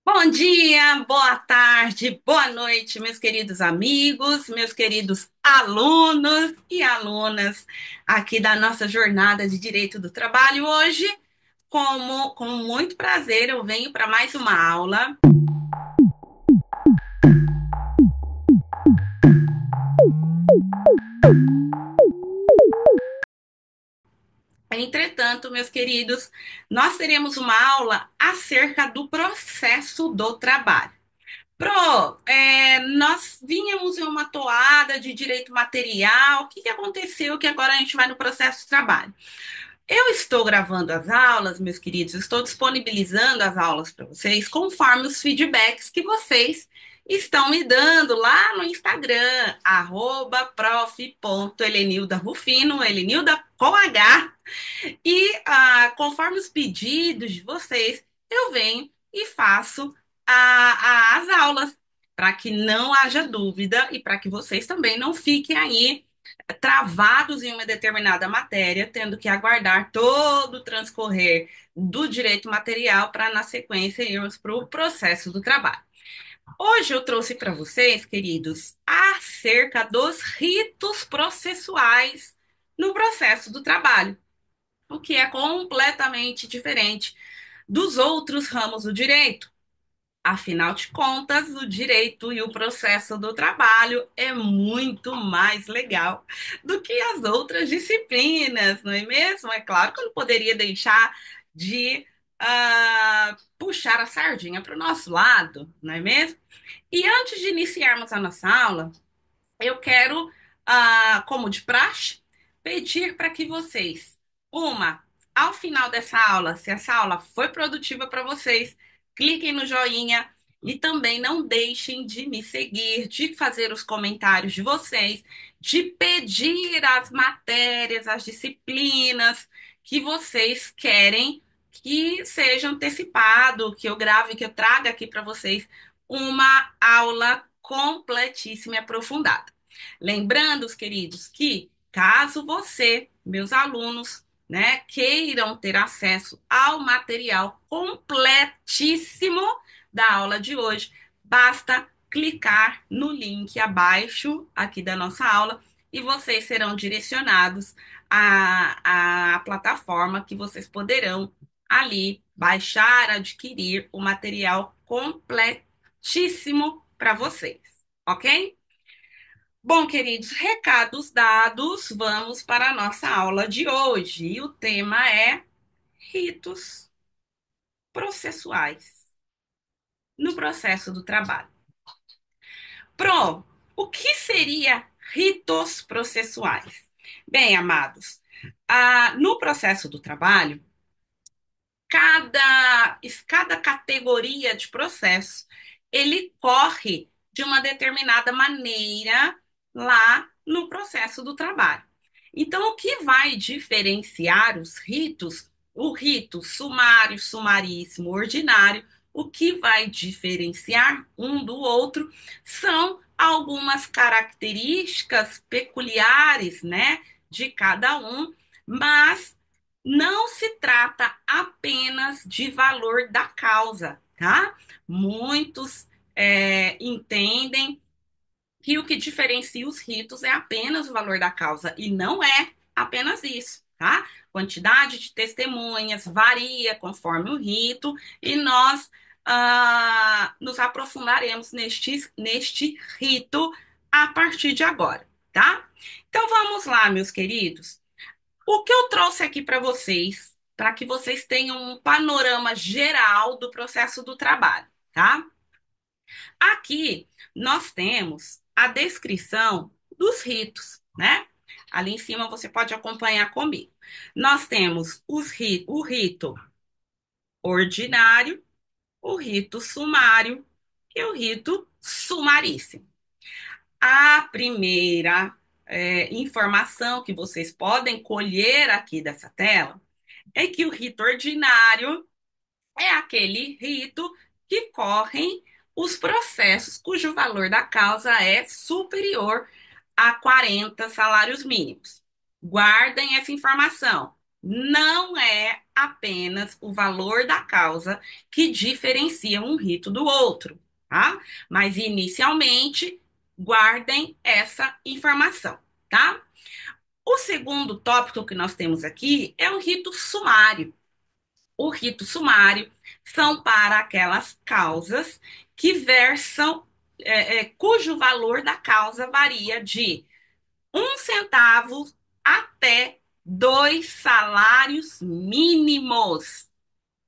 Bom dia, boa tarde, boa noite, meus queridos amigos, meus queridos alunos e alunas aqui da nossa jornada de Direito do Trabalho. Hoje, com muito prazer, eu venho para mais uma aula. Entretanto, meus queridos, nós teremos uma aula acerca do processo do trabalho. Nós vínhamos em uma toada de direito material. O que aconteceu que agora a gente vai no processo de trabalho? Eu estou gravando as aulas, meus queridos, estou disponibilizando as aulas para vocês conforme os feedbacks que vocês estão me dando lá no Instagram, @prof.helenilda Rufino, Helenilda com H, e conforme os pedidos de vocês, eu venho e faço as aulas, para que não haja dúvida e para que vocês também não fiquem aí travados em uma determinada matéria, tendo que aguardar todo o transcorrer do direito material para, na sequência, irmos para o processo do trabalho. Hoje eu trouxe para vocês, queridos, acerca dos ritos processuais no processo do trabalho, o que é completamente diferente dos outros ramos do direito. Afinal de contas, o direito e o processo do trabalho é muito mais legal do que as outras disciplinas, não é mesmo? É claro que eu não poderia deixar de puxar a sardinha para o nosso lado, não é mesmo? E antes de iniciarmos a nossa aula, eu quero, como de praxe, pedir para que vocês, ao final dessa aula, se essa aula foi produtiva para vocês, cliquem no joinha e também não deixem de me seguir, de fazer os comentários de vocês, de pedir as matérias, as disciplinas que vocês querem que seja antecipado, que eu grave, que eu traga aqui para vocês uma aula completíssima e aprofundada. Lembrando, os queridos, que caso você, meus alunos, né, queiram ter acesso ao material completíssimo da aula de hoje, basta clicar no link abaixo aqui da nossa aula e vocês serão direcionados à plataforma que vocês poderão ali baixar, adquirir o material completíssimo para vocês, ok? Bom, queridos, recados dados, vamos para a nossa aula de hoje. E o tema é ritos processuais no processo do trabalho. O que seria ritos processuais? Bem, amados, no processo do trabalho, cada categoria de processo ele corre de uma determinada maneira lá no processo do trabalho. Então, o que vai diferenciar os ritos, o rito sumário, sumaríssimo, ordinário, o que vai diferenciar um do outro são algumas características peculiares, né, de cada um, mas não se trata apenas de valor da causa, tá? Muitos entendem que o que diferencia os ritos é apenas o valor da causa, e não é apenas isso, tá? Quantidade de testemunhas varia conforme o rito, e nós nos aprofundaremos neste rito a partir de agora, tá? Então vamos lá, meus queridos. O que eu trouxe aqui para vocês, para que vocês tenham um panorama geral do processo do trabalho, tá? Aqui nós temos a descrição dos ritos, né? Ali em cima você pode acompanhar comigo. Nós temos o rito ordinário, o rito sumário e o rito sumaríssimo. A primeira informação que vocês podem colher aqui dessa tela é que o rito ordinário é aquele rito que correm os processos cujo valor da causa é superior a 40 salários mínimos. Guardem essa informação. Não é apenas o valor da causa que diferencia um rito do outro, tá? Mas inicialmente, guardem essa informação, tá? O segundo tópico que nós temos aqui é o rito sumário. O rito sumário são para aquelas causas que versam, cujo valor da causa varia de 1 centavo até 2 salários mínimos.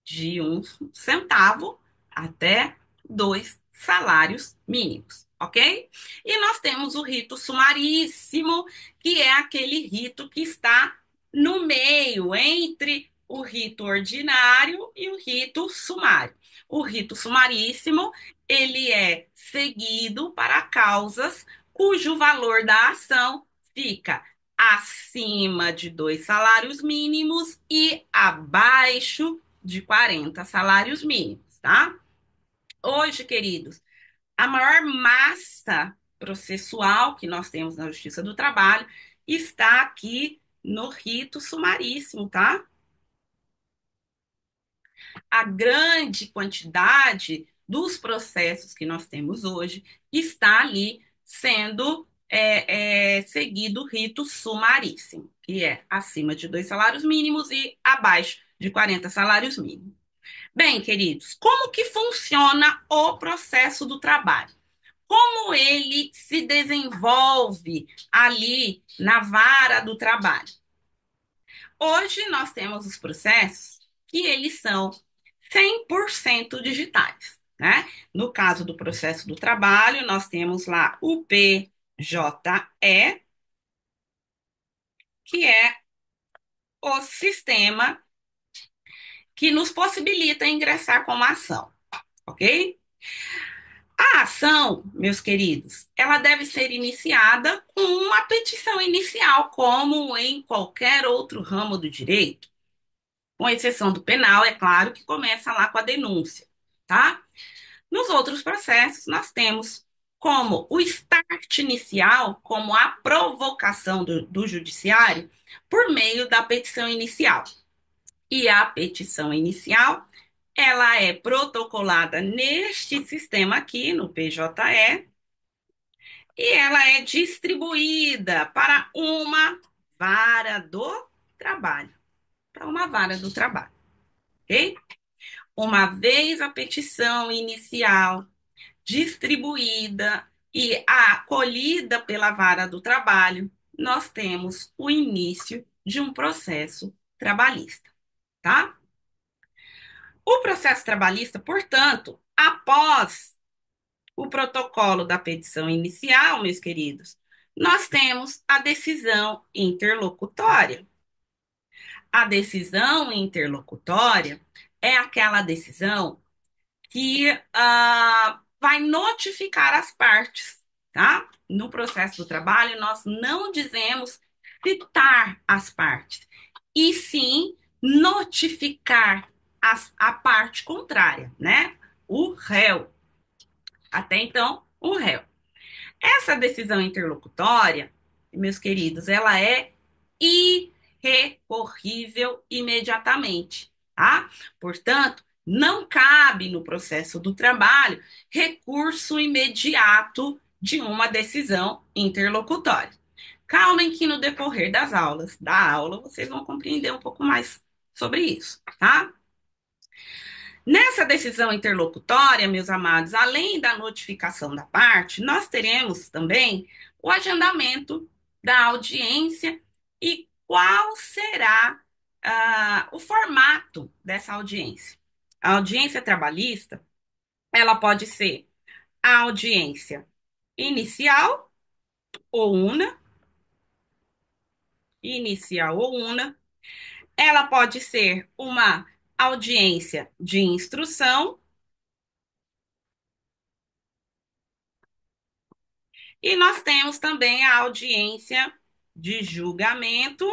De 1 centavo até 2 salários mínimos, ok? E nós temos o rito sumaríssimo, que é aquele rito que está no meio entre o rito ordinário e o rito sumário. O rito sumaríssimo, ele é seguido para causas cujo valor da ação fica acima de 2 salários mínimos e abaixo de 40 salários mínimos, tá? Hoje, queridos, a maior massa processual que nós temos na Justiça do Trabalho está aqui no rito sumaríssimo, tá? A grande quantidade dos processos que nós temos hoje está ali sendo seguido o rito sumaríssimo, que é acima de 2 salários mínimos e abaixo de 40 salários mínimos. Bem, queridos, como que funciona o processo do trabalho? Como ele se desenvolve ali na vara do trabalho? Hoje nós temos os processos que eles são 100% digitais, né? No caso do processo do trabalho, nós temos lá o PJE, que é o sistema que nos possibilita ingressar com uma ação, ok? A ação, meus queridos, ela deve ser iniciada com uma petição inicial, como em qualquer outro ramo do direito, com exceção do penal, é claro, que começa lá com a denúncia, tá? Nos outros processos, nós temos como o start inicial, como a provocação do judiciário, por meio da petição inicial. E a petição inicial, ela é protocolada neste sistema aqui, no PJE, e ela é distribuída para uma vara do trabalho, para uma vara do trabalho, ok? Uma vez a petição inicial distribuída e acolhida pela vara do trabalho, nós temos o início de um processo trabalhista, tá? O processo trabalhista, portanto, após o protocolo da petição inicial, meus queridos, nós temos a decisão interlocutória. A decisão interlocutória é aquela decisão que vai notificar as partes, tá? No processo do trabalho, nós não dizemos citar as partes, e sim notificar a parte contrária, né? O réu. Até então, o réu. Essa decisão interlocutória, meus queridos, ela é irrecorrível imediatamente, tá? Portanto, não cabe no processo do trabalho recurso imediato de uma decisão interlocutória. Calmem que no decorrer da aula, vocês vão compreender um pouco mais sobre isso, tá? Nessa decisão interlocutória, meus amados, além da notificação da parte, nós teremos também o agendamento da audiência e qual será o formato dessa audiência. A audiência trabalhista, ela pode ser a audiência inicial ou una, inicial ou una, ela pode ser uma audiência de instrução. E nós temos também a audiência de julgamento,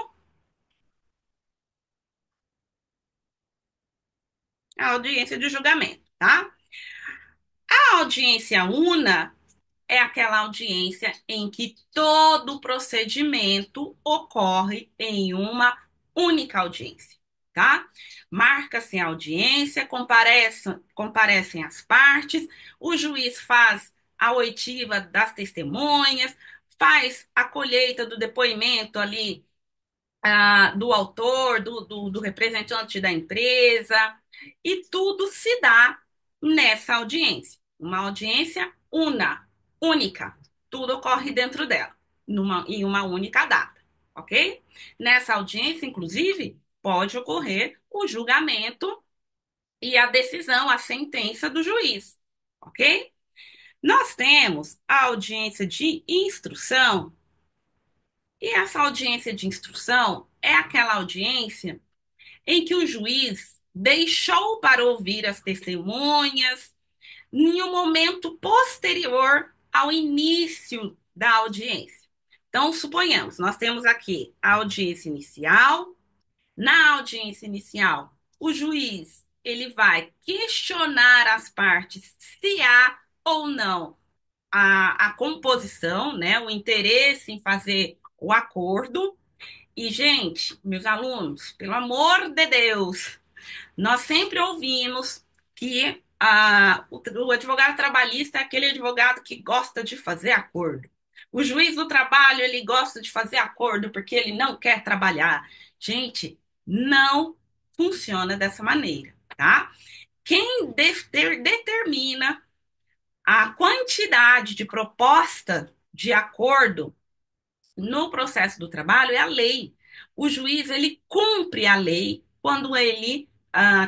a audiência de julgamento, tá? A audiência una é aquela audiência em que todo o procedimento ocorre em uma única audiência. tá? Marca-se a audiência, comparecem as partes, o juiz faz a oitiva das testemunhas, faz a colheita do depoimento ali do autor, do representante da empresa, e tudo se dá nessa audiência. Uma audiência única. Tudo ocorre dentro dela, em uma única data, ok? Nessa audiência, inclusive, pode ocorrer o julgamento e a decisão, a sentença do juiz, ok? Nós temos a audiência de instrução, e essa audiência de instrução é aquela audiência em que o juiz deixou para ouvir as testemunhas em um momento posterior ao início da audiência. Então, suponhamos, nós temos aqui a audiência inicial. Na audiência inicial, o juiz ele vai questionar as partes se há ou não a composição, né, o interesse em fazer o acordo. E, gente, meus alunos, pelo amor de Deus, nós sempre ouvimos que o advogado trabalhista é aquele advogado que gosta de fazer acordo. O juiz do trabalho, ele gosta de fazer acordo porque ele não quer trabalhar. Gente, não funciona dessa maneira, tá? Quem determina a quantidade de proposta de acordo no processo do trabalho é a lei. O juiz ele cumpre a lei quando ele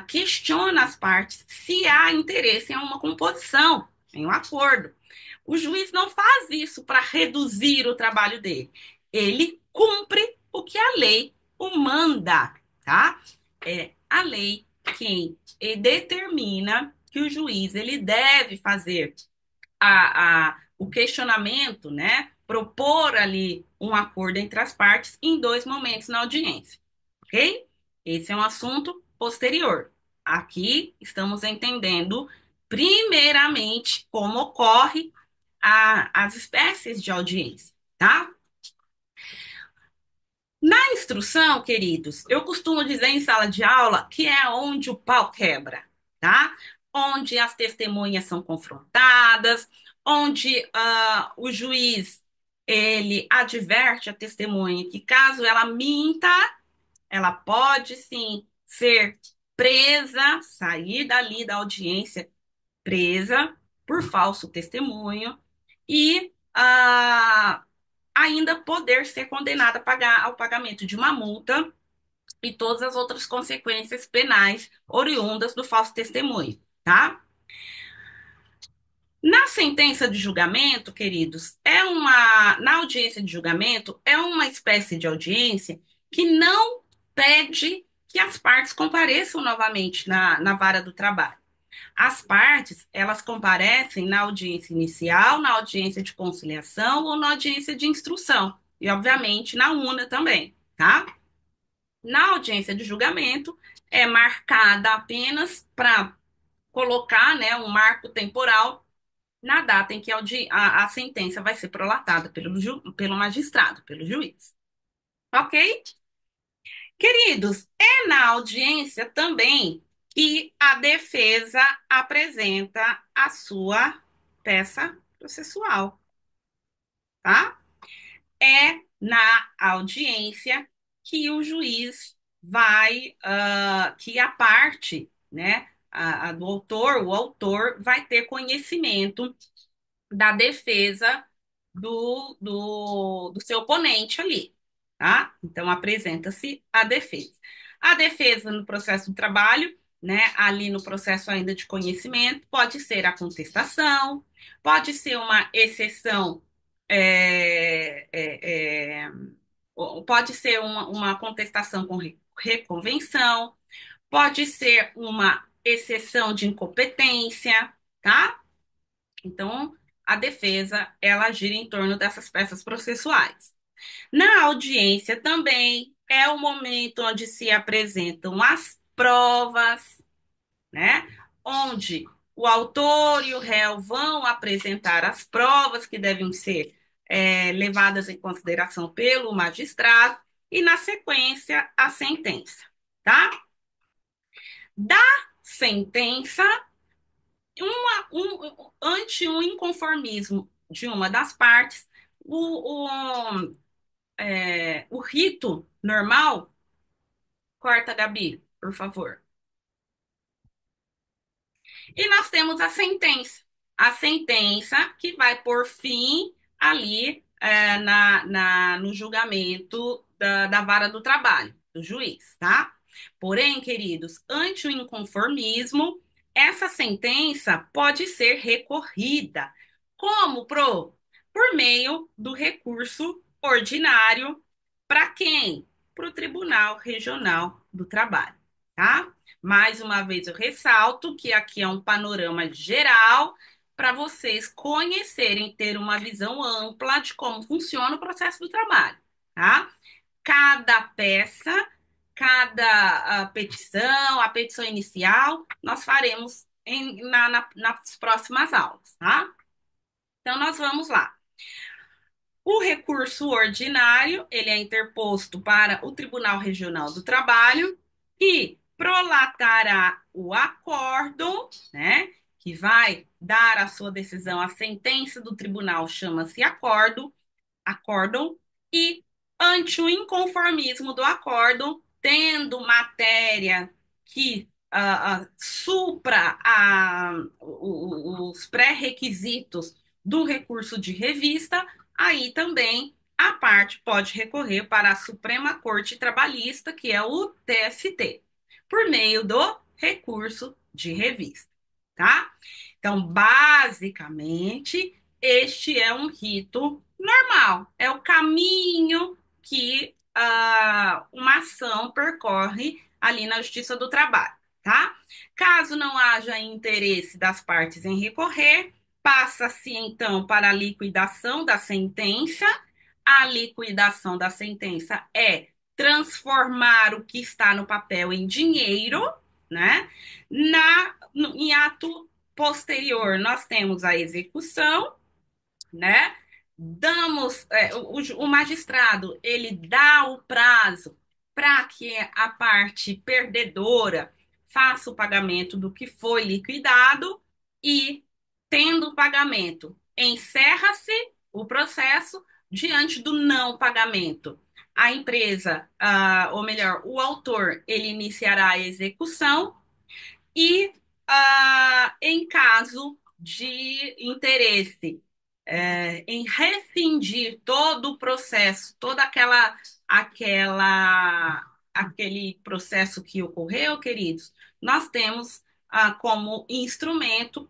questiona as partes se há interesse em uma composição, em um acordo. O juiz não faz isso para reduzir o trabalho dele. Ele cumpre o que a lei o manda, tá? É a lei quem determina que o juiz ele deve fazer o questionamento, né? Propor ali um acordo entre as partes em dois momentos na audiência, ok? Esse é um assunto posterior. Aqui estamos entendendo, primeiramente, como ocorre as espécies de audiência, tá? Na instrução, queridos, eu costumo dizer em sala de aula que é onde o pau quebra, tá? Onde as testemunhas são confrontadas, onde o juiz ele adverte a testemunha que caso ela minta, ela pode sim ser presa, sair dali da audiência presa por falso testemunho e ainda poder ser condenada a pagar ao pagamento de uma multa e todas as outras consequências penais oriundas do falso testemunho, tá? Na sentença de julgamento, queridos, na audiência de julgamento é uma espécie de audiência que não pede que as partes compareçam novamente na vara do trabalho. As partes, elas comparecem na audiência inicial, na audiência de conciliação ou na audiência de instrução. E, obviamente, na UNA também, tá? Na audiência de julgamento, é marcada apenas para colocar, né, um marco temporal na data em que a sentença vai ser prolatada pelo magistrado, pelo juiz. Ok? Queridos, é na audiência também que a defesa apresenta a sua peça processual, tá? É na audiência que o juiz que a parte, né, a do autor, o autor vai ter conhecimento da defesa do seu oponente ali, tá? Então, apresenta-se a defesa. A defesa no processo do trabalho, né, ali no processo ainda de conhecimento, pode ser a contestação, pode ser uma exceção, é, é, é, pode ser uma contestação com reconvenção, pode ser uma exceção de incompetência, tá? Então, a defesa, ela gira em torno dessas peças processuais. Na audiência também é o momento onde se apresentam as provas, né? Onde o autor e o réu vão apresentar as provas que devem ser levadas em consideração pelo magistrado e, na sequência, a sentença, tá? da sentença ante um inconformismo de uma das partes, o rito normal. Corta, Gabi, por favor. E nós temos a sentença. A sentença que vai por fim ali no julgamento da vara do trabalho, do juiz, tá? Porém, queridos, ante o inconformismo, essa sentença pode ser recorrida. Como, Pro? Por meio do recurso ordinário para quem? Para o Tribunal Regional do Trabalho, tá? Mais uma vez, eu ressalto que aqui é um panorama geral para vocês conhecerem, ter uma visão ampla de como funciona o processo do trabalho, tá? Cada peça, cada petição, a petição inicial, nós faremos nas próximas aulas, tá? Então, nós vamos lá. O recurso ordinário, ele é interposto para o Tribunal Regional do Trabalho, que prolatará o acórdão, né, que vai dar a sua decisão, a sentença do tribunal chama-se acórdão, e ante o inconformismo do acórdão, tendo matéria que supra os pré-requisitos do recurso de revista, aí também a parte pode recorrer para a Suprema Corte Trabalhista, que é o TST, por meio do recurso de revista, tá? Então, basicamente, este é um rito normal, é o caminho que uma ação percorre ali na Justiça do Trabalho, tá? Caso não haja interesse das partes em recorrer, passa-se então para a liquidação da sentença. A liquidação da sentença é transformar o que está no papel em dinheiro, né? Em ato posterior, nós temos a execução, né? O magistrado ele dá o prazo para que a parte perdedora faça o pagamento do que foi liquidado e, tendo o pagamento, encerra-se o processo diante do não pagamento. A empresa, ou melhor, o autor, ele iniciará a execução e, em caso de interesse em rescindir todo o processo, aquele processo que ocorreu, queridos, nós temos como instrumento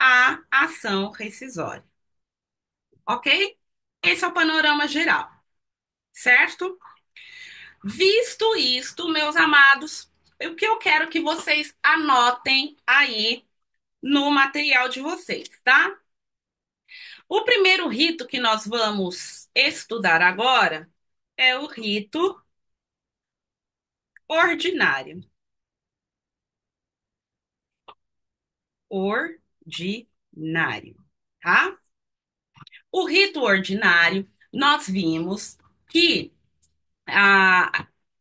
a ação rescisória, ok? Esse é o panorama geral, certo? Visto isto, meus amados, o que eu quero que vocês anotem aí no material de vocês, tá? O primeiro rito que nós vamos estudar agora é o rito ordinário. Ordinário, tá? O rito ordinário, nós vimos que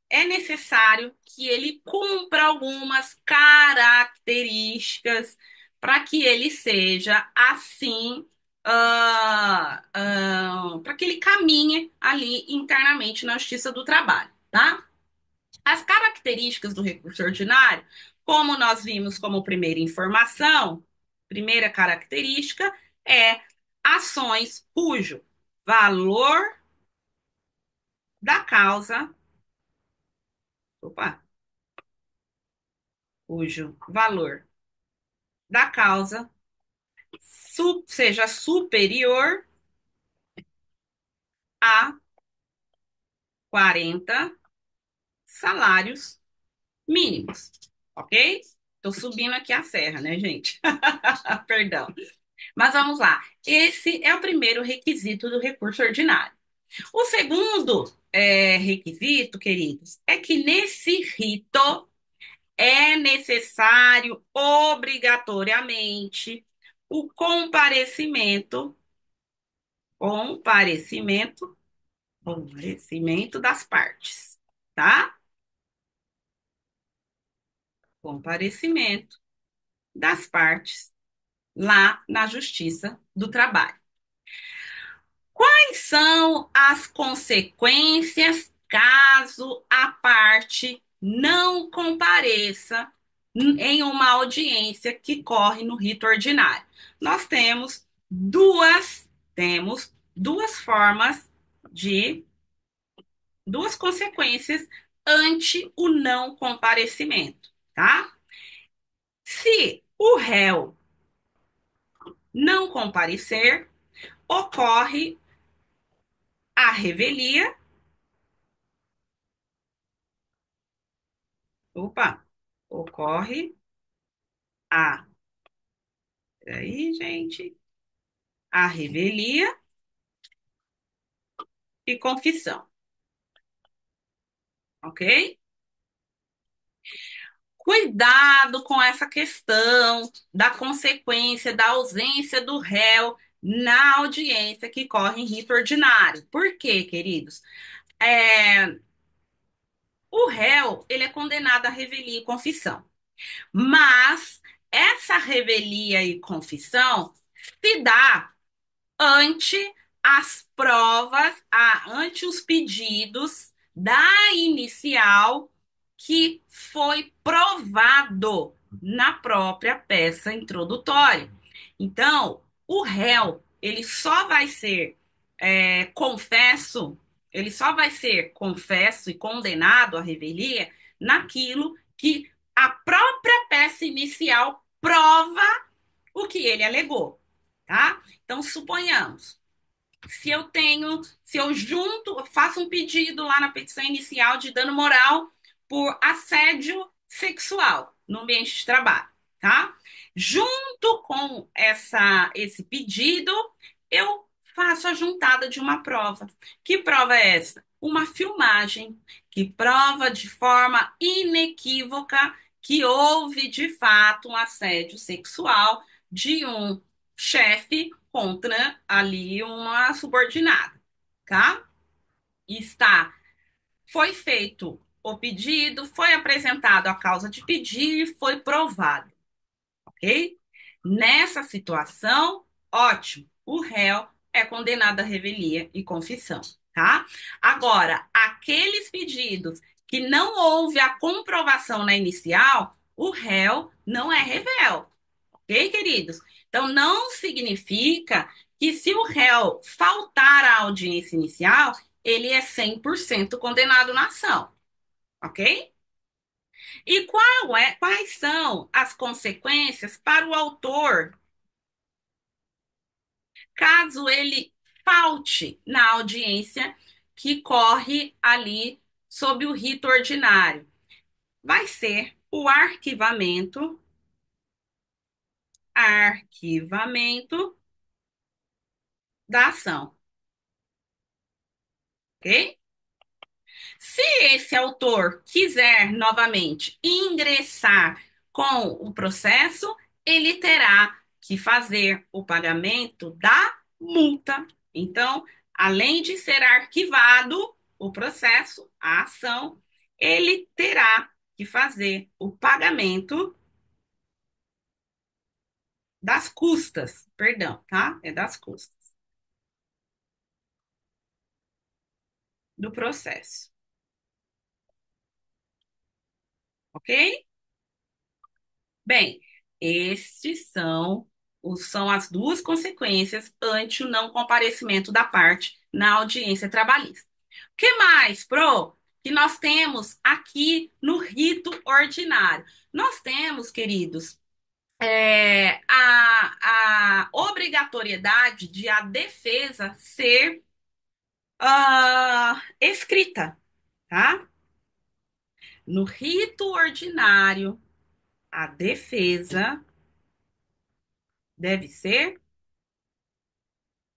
é necessário que ele cumpra algumas características para que ele seja assim, para que ele caminhe ali internamente na Justiça do Trabalho, tá? As características do recurso ordinário, como nós vimos como primeira informação, primeira característica é ações cujo valor da causa, opa, cujo valor da causa seja superior a 40 salários mínimos, ok? Estou subindo aqui a serra, né, gente? Perdão. Mas vamos lá. Esse é o primeiro requisito do recurso ordinário. O segundo requisito, queridos, é que nesse rito é necessário obrigatoriamente o comparecimento, comparecimento das partes, tá? comparecimento das partes lá na Justiça do Trabalho. Quais são as consequências caso a parte não compareça em uma audiência que corre no rito ordinário? Nós temos duas formas de duas consequências ante o não comparecimento, tá? Se o réu não comparecer, ocorre a revelia. Opa, ocorre a, peraí, gente, a revelia e confissão, ok? Cuidado com essa questão da consequência da ausência do réu na audiência que corre em rito ordinário. Por quê, queridos? É, o réu, ele é condenado a revelia e confissão, mas essa revelia e confissão se dá ante as provas, ante os pedidos da inicial que foi provado na própria peça introdutória. Então, o réu, ele só vai ser confesso, ele só vai ser confesso e condenado à revelia naquilo que a própria peça inicial prova o que ele alegou, tá? Então, suponhamos, se eu junto, faço um pedido lá na petição inicial de dano moral por assédio sexual no ambiente de trabalho, tá? Junto com esse pedido, eu faço a juntada de uma prova. Que prova é essa? Uma filmagem que prova de forma inequívoca que houve de fato um assédio sexual de um chefe contra ali uma subordinada, tá? Está, foi feito o pedido, foi apresentado a causa de pedir e foi provado, ok? Nessa situação, ótimo, o réu é condenado à revelia e confissão, tá? Agora, aqueles pedidos que não houve a comprovação na inicial, o réu não é revel, ok, queridos? Então, não significa que se o réu faltar à audiência inicial, ele é 100% condenado na ação, ok? E quais são as consequências para o autor caso ele falte na audiência que corre ali sob o rito ordinário? Vai ser o arquivamento da ação, ok? Se esse autor quiser novamente ingressar com o processo, ele terá que fazer o pagamento da multa. Então, além de ser arquivado o processo, a ação, ele terá que fazer o pagamento das custas, perdão, tá? É das custas do processo, ok? Bem, são as duas consequências ante o não comparecimento da parte na audiência trabalhista. O que mais, Pro, que nós temos aqui no rito ordinário? Nós temos, queridos, a obrigatoriedade de a defesa ser escrita, tá? No rito ordinário, a defesa deve ser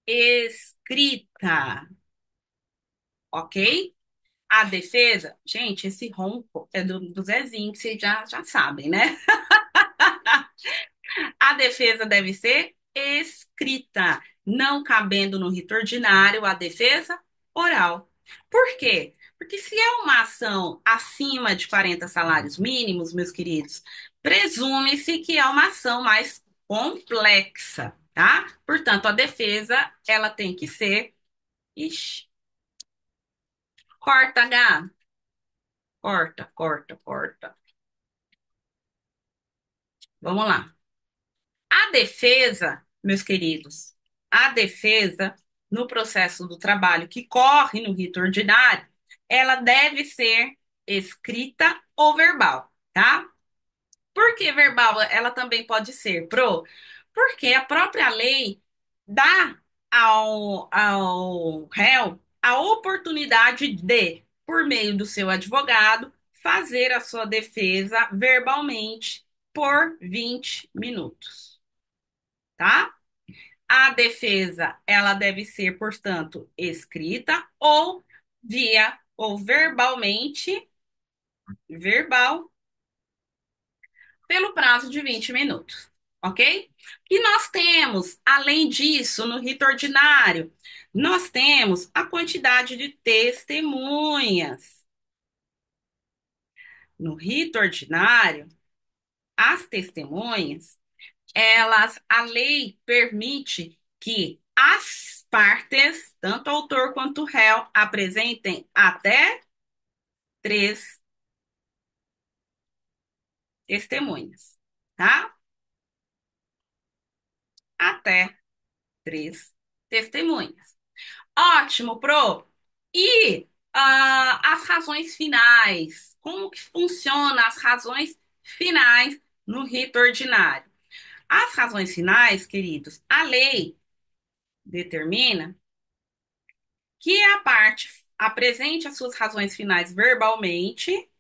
escrita, ok? A defesa, gente, esse ronco é do Zezinho, que vocês já sabem, né? A defesa deve ser escrita, não cabendo no rito ordinário a defesa oral. Por quê? Porque se é uma ação acima de 40 salários mínimos, meus queridos, presume-se que é uma ação mais complexa, tá? Portanto, a defesa, ela tem que ser. Ixi, corta, H. Corta, corta, corta. Vamos lá. A defesa, meus queridos, a defesa no processo do trabalho que corre no rito ordinário, ela deve ser escrita ou verbal, tá? Por que verbal ela também pode ser, Pro? Porque a própria lei dá ao réu a oportunidade de, por meio do seu advogado, fazer a sua defesa verbalmente por 20 minutos, tá? A defesa, ela deve ser, portanto, escrita ou via ou verbalmente, verbal pelo prazo de 20 minutos, ok? E nós temos, além disso, no rito ordinário, nós temos a quantidade de testemunhas. No rito ordinário, as testemunhas, a lei permite que as partes, tanto o autor quanto o réu, apresentem até três testemunhas, tá? Até três testemunhas. Ótimo, Pro. E as razões finais? Como que funciona as razões finais no rito ordinário? As razões finais, queridos, a lei determina que a parte apresente as suas razões finais verbalmente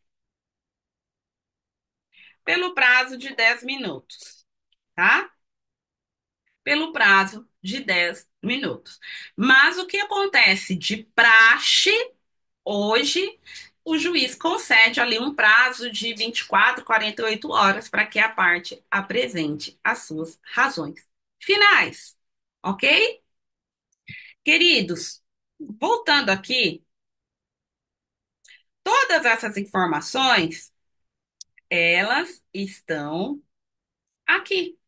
pelo prazo de 10 minutos, tá? Pelo prazo de 10 minutos. Mas o que acontece de praxe hoje, o juiz concede ali um prazo de 24, 48 horas para que a parte apresente as suas razões finais, ok? Queridos, voltando aqui, todas essas informações, elas estão aqui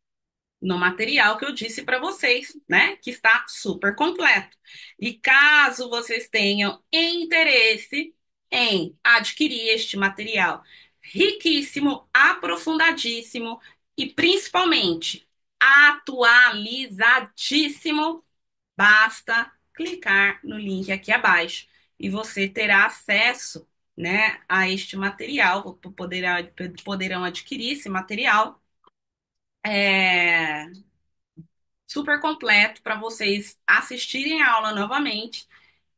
no material que eu disse para vocês, né? Que está super completo. E caso vocês tenham interesse em adquirir este material riquíssimo, aprofundadíssimo e principalmente atualizadíssimo, basta clicar no link aqui abaixo e você terá acesso, né, a este material, poderão adquirir esse material é, super completo para vocês assistirem a aula novamente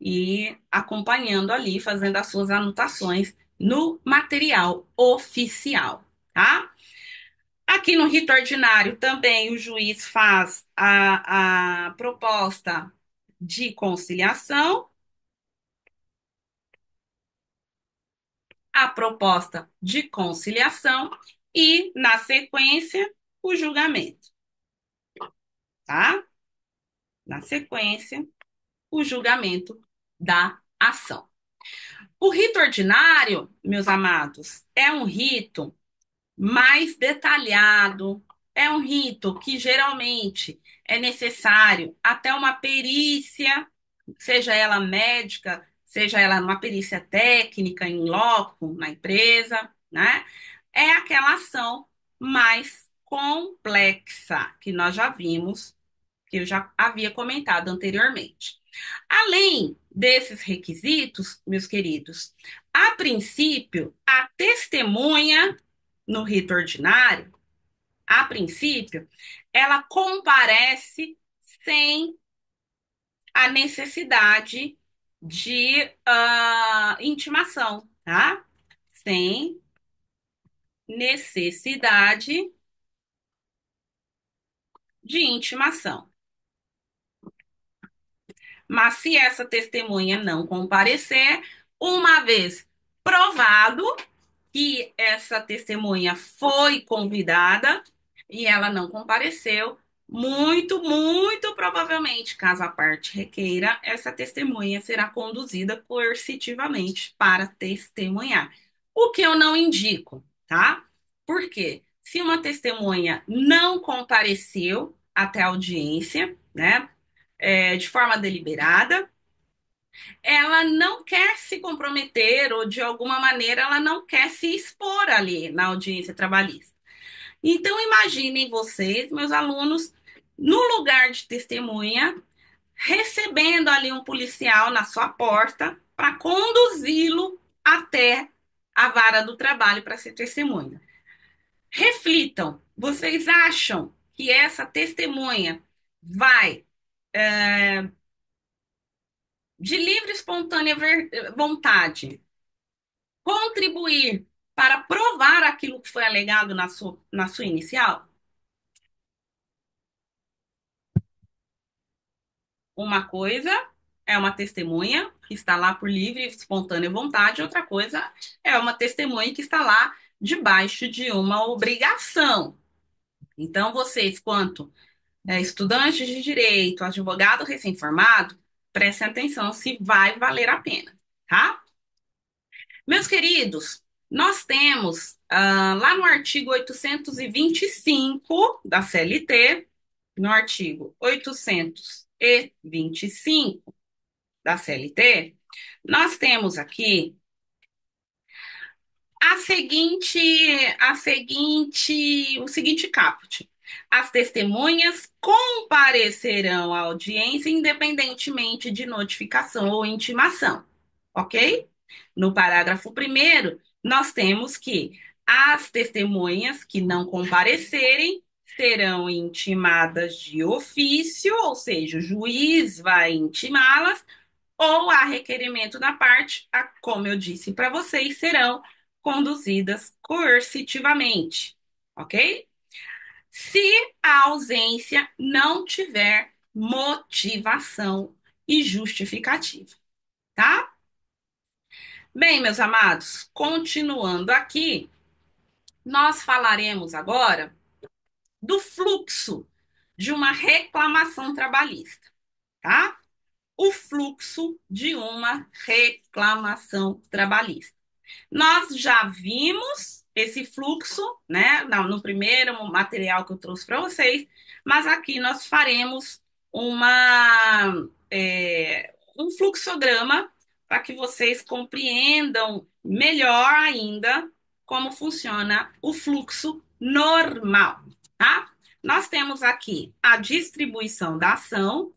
e acompanhando ali, fazendo as suas anotações no material oficial, tá? Aqui no rito ordinário também o juiz faz a proposta de conciliação, a proposta de conciliação e, na sequência, o julgamento, tá? Na sequência, o julgamento da ação. O rito ordinário, meus amados, é um rito mais detalhado, é um rito que geralmente é necessário até uma perícia, seja ela médica, seja ela uma perícia técnica em loco, na empresa, né? É aquela ação mais complexa que nós já vimos, que eu já havia comentado anteriormente. Além desses requisitos, meus queridos, a princípio, a testemunha no rito ordinário, a princípio, ela comparece sem a necessidade de intimação, tá? Sem necessidade de intimação. Mas se essa testemunha não comparecer, uma vez provado que essa testemunha foi convidada e ela não compareceu, muito provavelmente, caso a parte requeira, essa testemunha será conduzida coercitivamente para testemunhar. O que eu não indico, tá? Por quê? Se uma testemunha não compareceu até a audiência, né, de forma deliberada, ela não quer se comprometer ou, de alguma maneira, ela não quer se expor ali na audiência trabalhista. Então, imaginem vocês, meus alunos, no lugar de testemunha, recebendo ali um policial na sua porta para conduzi-lo até a vara do trabalho para ser testemunha. Reflitam, vocês acham que essa testemunha vai, de livre e espontânea vontade, contribuir para provar aquilo que foi alegado na sua inicial? Uma coisa é uma testemunha que está lá por livre e espontânea vontade, outra coisa é uma testemunha que está lá debaixo de uma obrigação. Então, vocês, quanto estudantes de direito, advogado recém-formado, prestem atenção se vai valer a pena, tá? Meus queridos, nós temos lá no artigo 825 da CLT, no artigo 825 da CLT, nós temos aqui o seguinte caput. As testemunhas comparecerão à audiência independentemente de notificação ou intimação, ok? No parágrafo primeiro, nós temos que as testemunhas que não comparecerem serão intimadas de ofício, ou seja, o juiz vai intimá-las, ou a requerimento da parte, como eu disse para vocês, serão conduzidas coercitivamente, ok? Se a ausência não tiver motivação e justificativa, tá? Bem, meus amados, continuando aqui, nós falaremos agora do fluxo de uma reclamação trabalhista, tá? O fluxo de uma reclamação trabalhista. Nós já vimos esse fluxo, né, no primeiro material que eu trouxe para vocês, mas aqui nós faremos um fluxograma para que vocês compreendam melhor ainda como funciona o fluxo normal, tá? Nós temos aqui a distribuição da ação.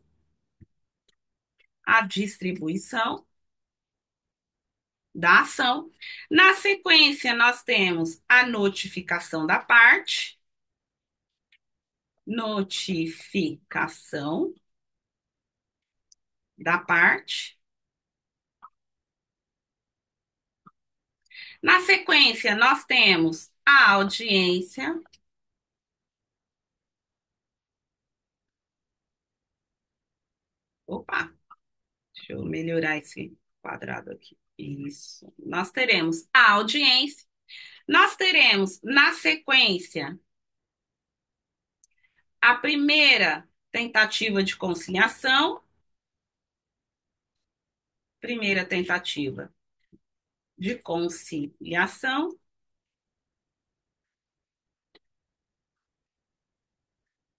Na sequência, nós temos a notificação da parte. Na sequência, nós temos a audiência. Opa, deixa eu melhorar esse quadrado aqui. Isso. Nós teremos a audiência. Nós teremos, na sequência, a primeira tentativa de conciliação. Primeira tentativa de conciliação,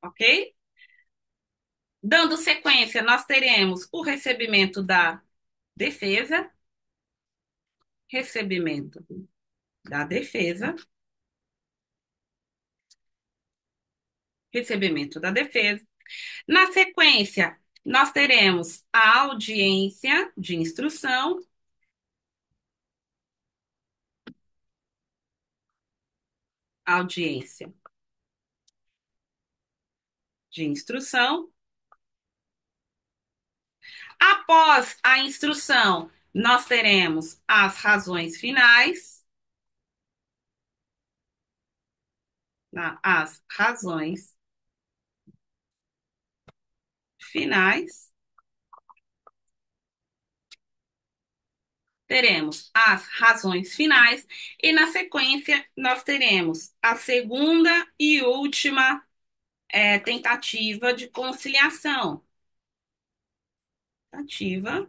ok? Dando sequência, nós teremos o recebimento da defesa, recebimento da defesa, recebimento da defesa. Na sequência, nós teremos a audiência de instrução, audiência de instrução. Após a instrução, nós teremos as razões finais, as razões finais. Teremos as razões finais e, na sequência, nós teremos a segunda e última tentativa de conciliação. Tentativa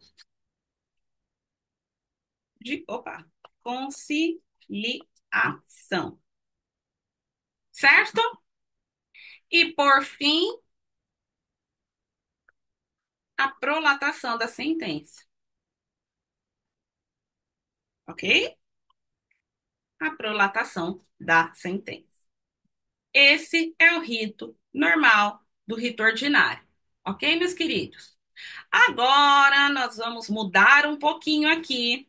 opa, conciliação. Certo? E por fim, a prolatação da sentença. Ok? A prolatação da sentença. Esse é o rito normal do rito ordinário. Ok, meus queridos? Agora nós vamos mudar um pouquinho aqui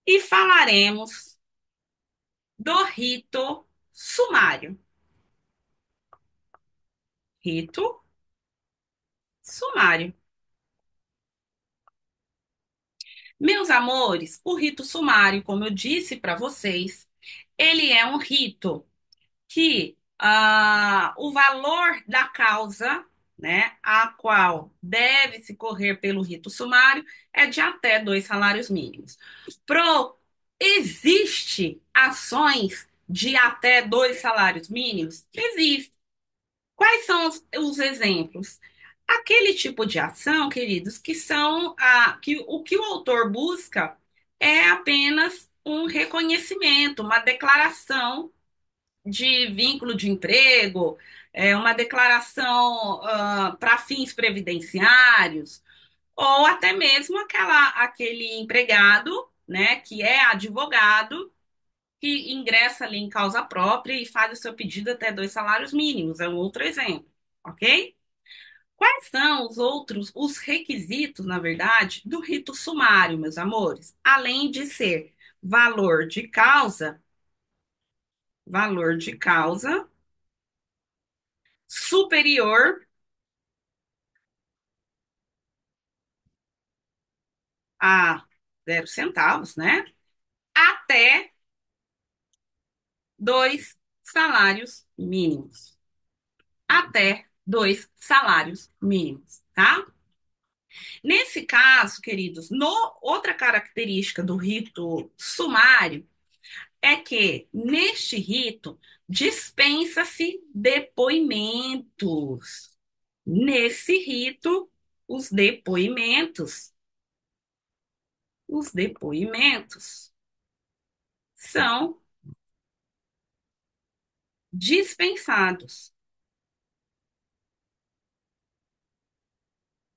e falaremos do rito sumário. Rito sumário. Meus amores, o rito sumário, como eu disse para vocês, ele é um rito que o valor da causa, né, a qual deve se correr pelo rito sumário, é de até 2 salários mínimos. Existe ações de até 2 salários mínimos? Existe. Quais são os exemplos? Aquele tipo de ação, queridos, que são que o autor busca é apenas um reconhecimento, uma declaração de vínculo de emprego, uma declaração para fins previdenciários, ou até mesmo aquele empregado, né, que é advogado, que ingressa ali em causa própria e faz o seu pedido até 2 salários mínimos, é um outro exemplo, ok? Quais são os requisitos, na verdade, do rito sumário, meus amores? Além de ser valor de causa, valor de causa superior a 0 centavos, né? Até 2 salários mínimos. Até 2 salários mínimos, tá? Nesse caso, queridos, outra característica do rito sumário é que, neste rito, dispensa-se depoimentos. Nesse rito, os depoimentos, os depoimentos são dispensados,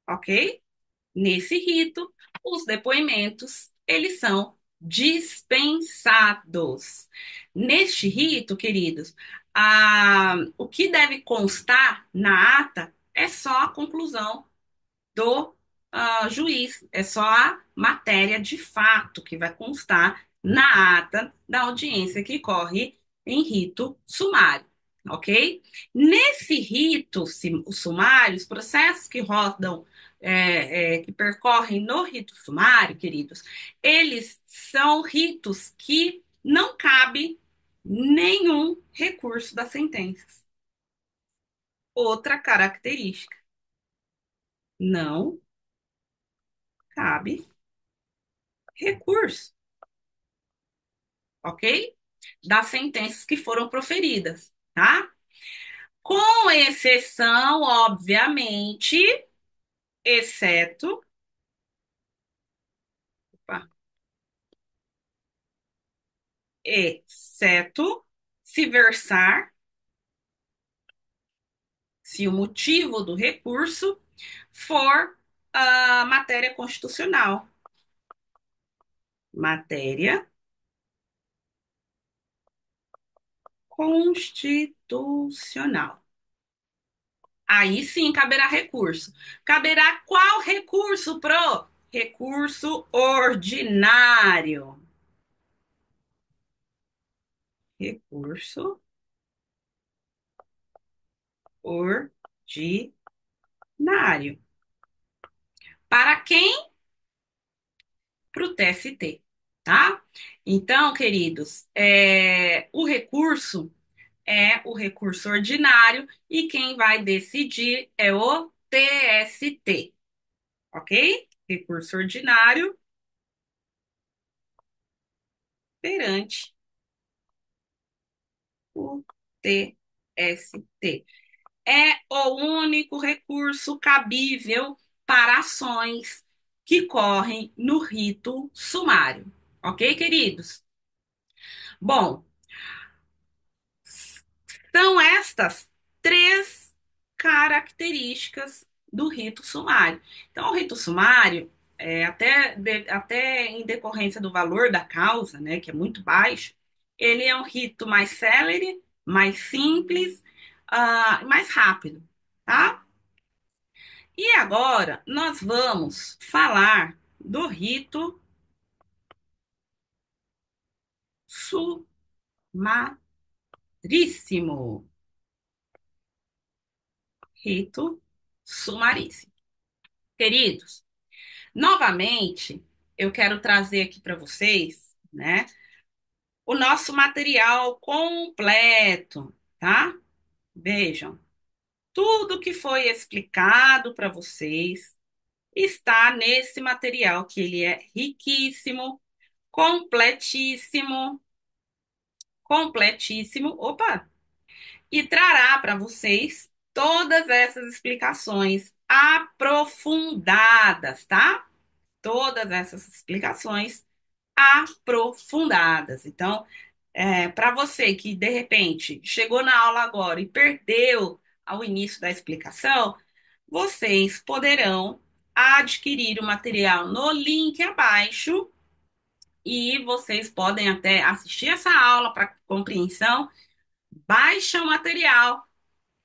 ok? Nesse rito, os depoimentos, eles são dispensados. Neste rito, queridos, o que deve constar na ata é só a conclusão do juiz, é só a matéria de fato que vai constar na ata da audiência que corre em rito sumário, ok? Nesse rito sumário, os processos que rodam, que percorrem no rito sumário, queridos, eles são ritos que não cabe nenhum recurso das sentenças. Outra característica, não cabe recurso, ok? Das sentenças que foram proferidas, tá? Com exceção, obviamente, exceto, opa, exceto se versar, se o motivo do recurso for a matéria constitucional. Matéria constitucional. Aí sim caberá recurso. Caberá qual recurso, pro? Recurso ordinário. Recurso ordinário. Para quem? Para o TST, tá? Então, queridos, o recurso ordinário e quem vai decidir é o TST, ok? Recurso ordinário perante o TST. ST. É o único recurso cabível para ações que correm no rito sumário. Ok, queridos? Bom, são estas três características do rito sumário. Então, o rito sumário, até em decorrência do valor da causa, né, que é muito baixo, ele é um rito mais célere, mais simples, mais rápido, tá? E agora nós vamos falar do rito sumaríssimo. Rito sumaríssimo. Queridos, novamente, eu quero trazer aqui para vocês, né, o nosso material completo, tá? Vejam, tudo que foi explicado para vocês está nesse material, que ele é riquíssimo, completíssimo, completíssimo, opa, e trará para vocês todas essas explicações aprofundadas, tá? Todas essas explicações aprofundadas. Então, para você que de repente chegou na aula agora e perdeu ao início da explicação, vocês poderão adquirir o material no link abaixo e vocês podem até assistir essa aula para compreensão, baixam o material,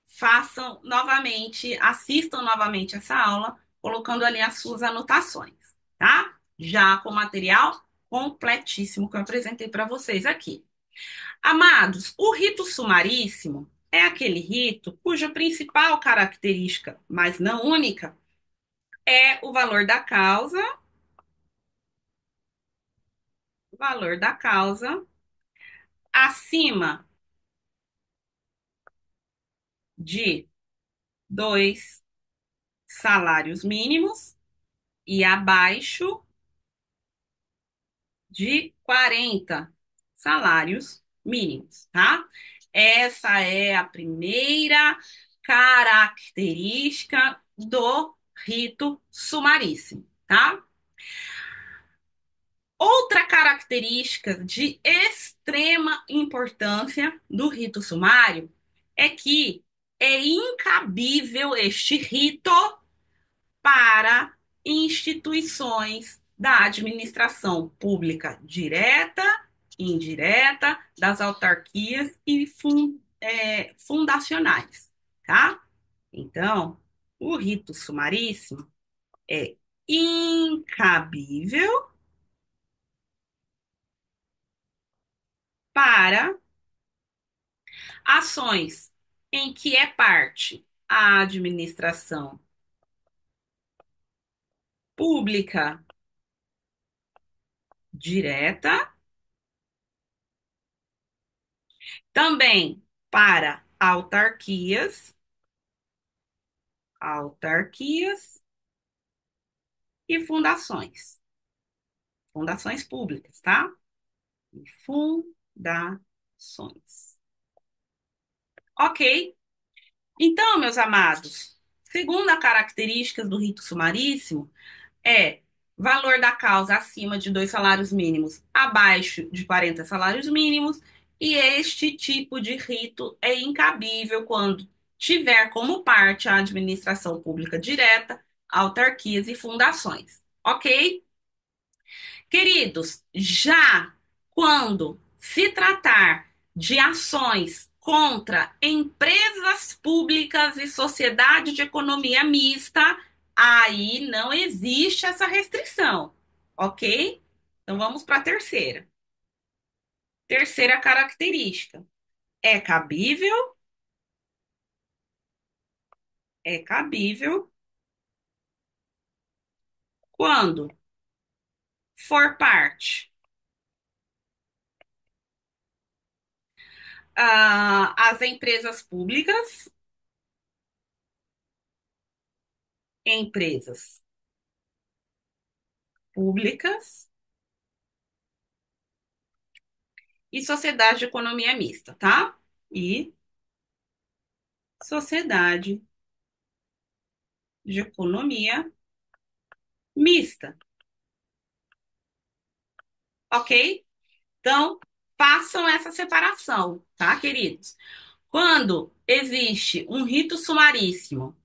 façam novamente, assistam novamente essa aula, colocando ali as suas anotações, tá? Já com o material completíssimo que eu apresentei para vocês aqui. Amados, o rito sumaríssimo é aquele rito cuja principal característica, mas não única, é o valor da causa acima de 2 salários mínimos e abaixo de 40 salários mínimos, tá? Essa é a primeira característica do rito sumaríssimo, tá? Outra característica de extrema importância do rito sumário é que é incabível este rito para instituições da administração pública direta, indireta, das autarquias e fundacionais, tá? Então, o rito sumaríssimo é incabível para ações em que é parte a administração pública direta, também para autarquias e fundações públicas, tá? E fundações. Ok? Então, meus amados, segunda característica do rito sumaríssimo é valor da causa acima de 2 salários mínimos, abaixo de 40 salários mínimos, e este tipo de rito é incabível quando tiver como parte a administração pública direta, autarquias e fundações. Ok? Queridos, já quando se tratar de ações contra empresas públicas e sociedade de economia mista, aí não existe essa restrição, ok? Então vamos para a terceira. Terceira característica. É cabível, é cabível quando for parte as empresas públicas e sociedade de economia mista, tá? E sociedade de economia mista, ok? Então, façam essa separação, tá, queridos? Quando existe um rito sumaríssimo,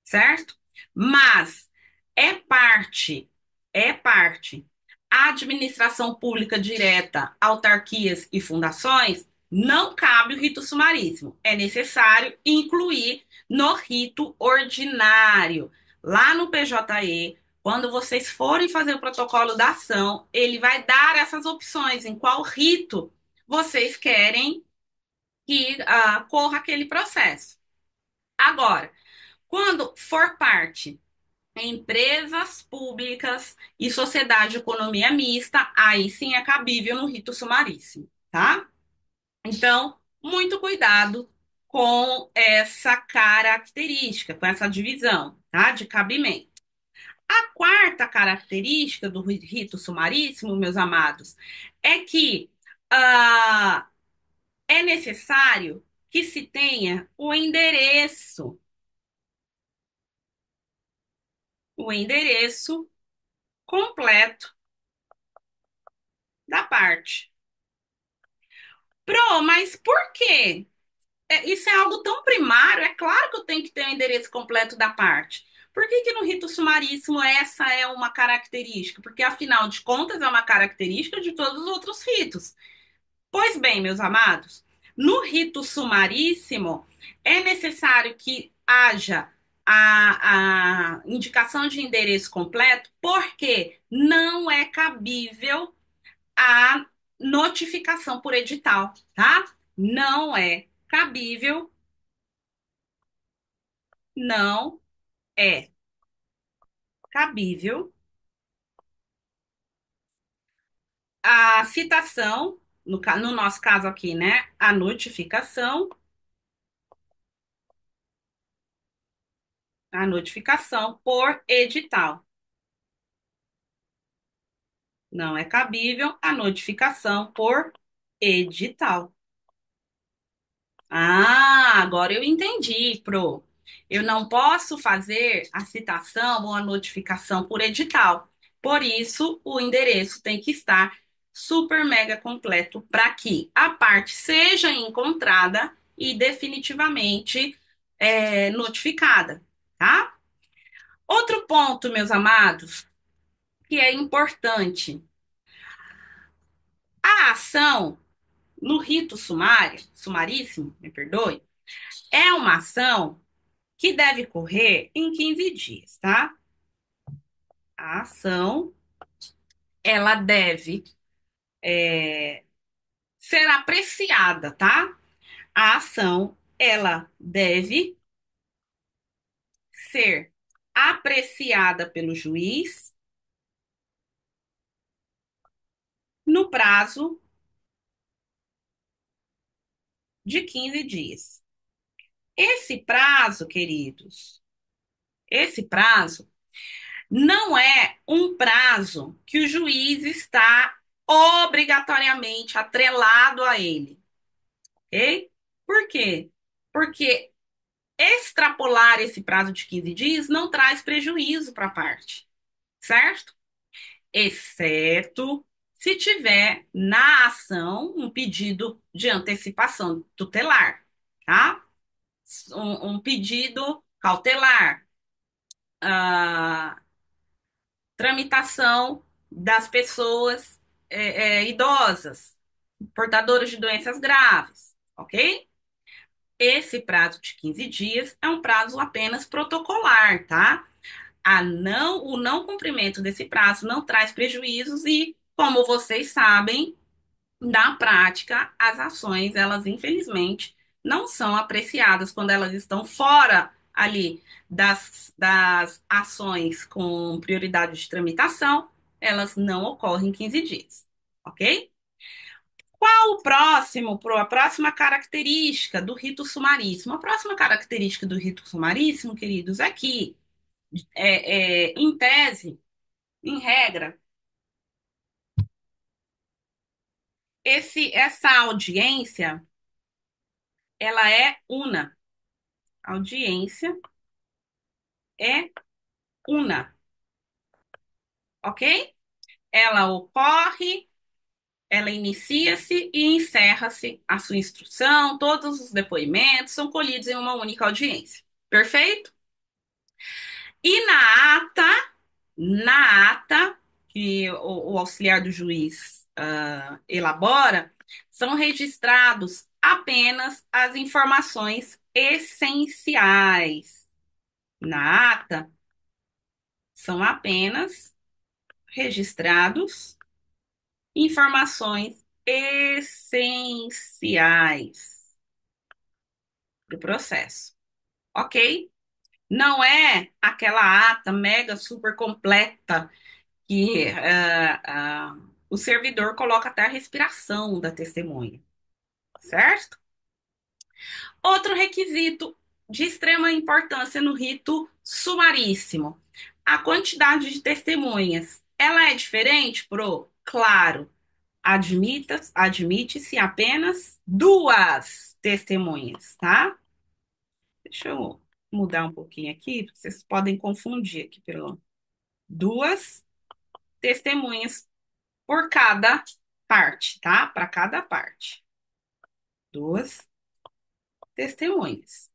certo? Mas é parte, é parte. A administração pública direta, autarquias e fundações, não cabe o rito sumaríssimo. É necessário incluir no rito ordinário. Lá no PJE, quando vocês forem fazer o protocolo da ação, ele vai dar essas opções em qual rito vocês querem que corra aquele processo. Agora, quando for parte empresas públicas e sociedade de economia mista, aí sim é cabível no rito sumaríssimo, tá? Então, muito cuidado com essa característica, com essa divisão, tá? De cabimento. A quarta característica do rito sumaríssimo, meus amados, é que ah, é necessário que se tenha o endereço completo da parte. Pro, mas por quê? Isso é algo tão primário, é claro que eu tenho que ter o endereço completo da parte. Por que que no rito sumaríssimo essa é uma característica? Porque, afinal de contas, é uma característica de todos os outros ritos. Pois bem, meus amados, no rito sumaríssimo, é necessário que haja a indicação de endereço completo, porque não é cabível a notificação por edital, tá? Não é cabível, não é cabível a citação, no nosso caso aqui, né? A notificação por edital. Não é cabível a notificação por edital. Ah, agora eu entendi, Pro. Eu não posso fazer a citação ou a notificação por edital. Por isso, o endereço tem que estar super mega completo para que a parte seja encontrada e definitivamente notificada, tá? Outro ponto, meus amados, que é importante. A ação no rito sumaríssimo, me perdoe, é uma ação que deve correr em 15 dias, tá? A ação, ela deve ser apreciada, tá? A ação, ela deve ser apreciada pelo juiz no prazo de 15 dias. Esse prazo, queridos, esse prazo não é um prazo que o juiz está obrigatoriamente atrelado a ele, ok? Por quê? Porque extrapolar esse prazo de 15 dias não traz prejuízo para a parte, certo? Exceto se tiver na ação um pedido de antecipação tutelar, tá? Um pedido cautelar, a tramitação das pessoas idosas, portadoras de doenças graves, ok? Esse prazo de 15 dias é um prazo apenas protocolar, tá? O não cumprimento desse prazo não traz prejuízos e, como vocês sabem, na prática, as ações, elas infelizmente não são apreciadas quando elas estão fora ali das ações com prioridade de tramitação, elas não ocorrem em 15 dias, ok? Qual a próxima característica do rito sumaríssimo? A próxima característica do rito sumaríssimo, queridos, é que, em tese, em regra, essa audiência, ela é una, audiência é una, ok? Ela ocorre, ela inicia-se e encerra-se a sua instrução, todos os depoimentos são colhidos em uma única audiência. Perfeito? E na ata que o auxiliar do juiz elabora, são registrados apenas as informações essenciais. Na ata, são apenas registrados informações essenciais do processo, ok? Não é aquela ata mega super completa que o servidor coloca até a respiração da testemunha, certo? Outro requisito de extrema importância no rito sumaríssimo, a quantidade de testemunhas. Ela é diferente pro? Claro, admite-se apenas duas testemunhas, tá? Deixa eu mudar um pouquinho aqui, porque vocês podem confundir aqui pelo duas testemunhas por cada parte, tá? Para cada parte. Duas testemunhas.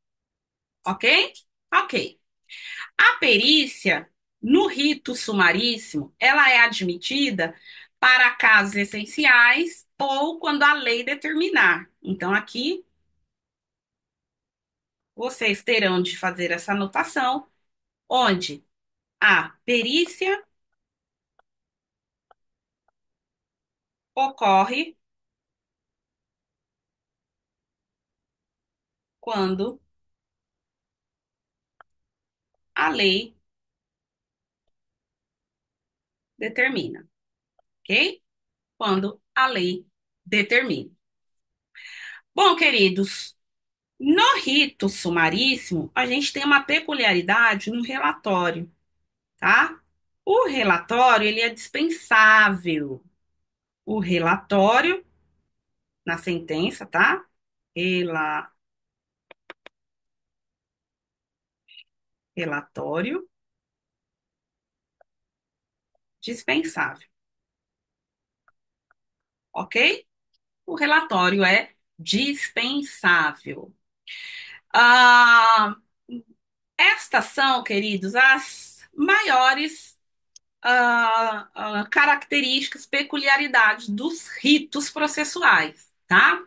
Ok? Ok. A perícia, no rito sumaríssimo, ela é admitida para casos essenciais ou quando a lei determinar. Então, aqui, vocês terão de fazer essa anotação, onde a perícia ocorre quando a lei determina, ok? Quando a lei determina. Bom, queridos, no rito sumaríssimo, a gente tem uma peculiaridade no relatório, tá? O relatório, ele é dispensável. O relatório na sentença, tá? Rela, relatório dispensável, ok? O relatório é dispensável. Ah, estas são, queridos, as maiores características, peculiaridades dos ritos processuais, tá?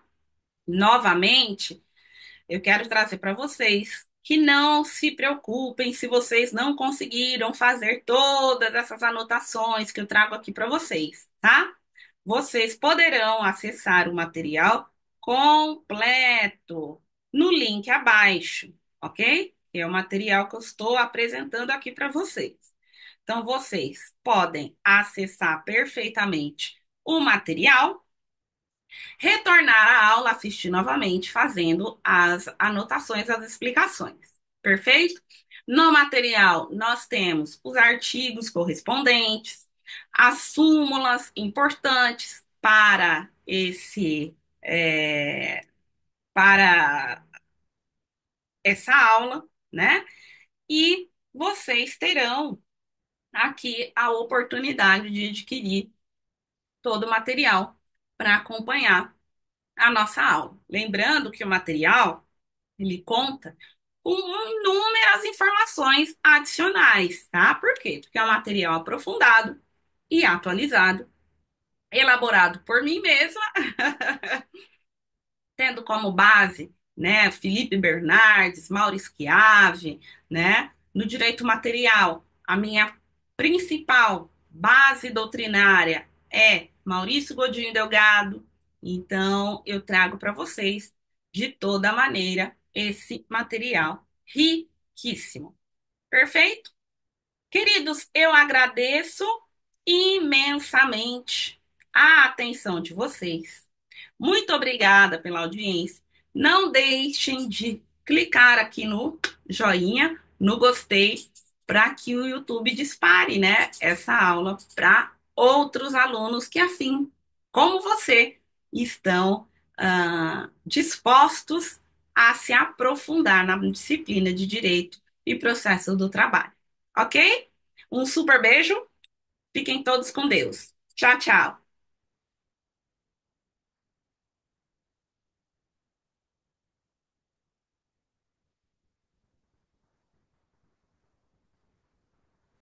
Novamente, eu quero trazer para vocês que não se preocupem se vocês não conseguiram fazer todas essas anotações que eu trago aqui para vocês, tá? Vocês poderão acessar o material completo no link abaixo, ok? Que é o material que eu estou apresentando aqui para vocês. Então, vocês podem acessar perfeitamente o material, retornar à aula, assistir novamente, fazendo as anotações, as explicações. Perfeito? No material, nós temos os artigos correspondentes, as súmulas importantes para essa aula, né? E vocês terão aqui a oportunidade de adquirir todo o material para acompanhar a nossa aula. Lembrando que o material ele conta com inúmeras informações adicionais, tá? Por quê? Porque é um material aprofundado e atualizado, elaborado por mim mesma, tendo como base, né, Felipe Bernardes, Mauro Schiave, né? No direito material, a minha principal base doutrinária é Maurício Godinho Delgado. Então, eu trago para vocês, de toda maneira, esse material riquíssimo. Perfeito? Queridos, eu agradeço imensamente a atenção de vocês. Muito obrigada pela audiência. Não deixem de clicar aqui no joinha, no gostei, para que o YouTube dispare, né, essa aula para outros alunos que, assim como você, estão dispostos a se aprofundar na disciplina de direito e processo do trabalho. Ok? Um super beijo. Fiquem todos com Deus. Tchau, tchau.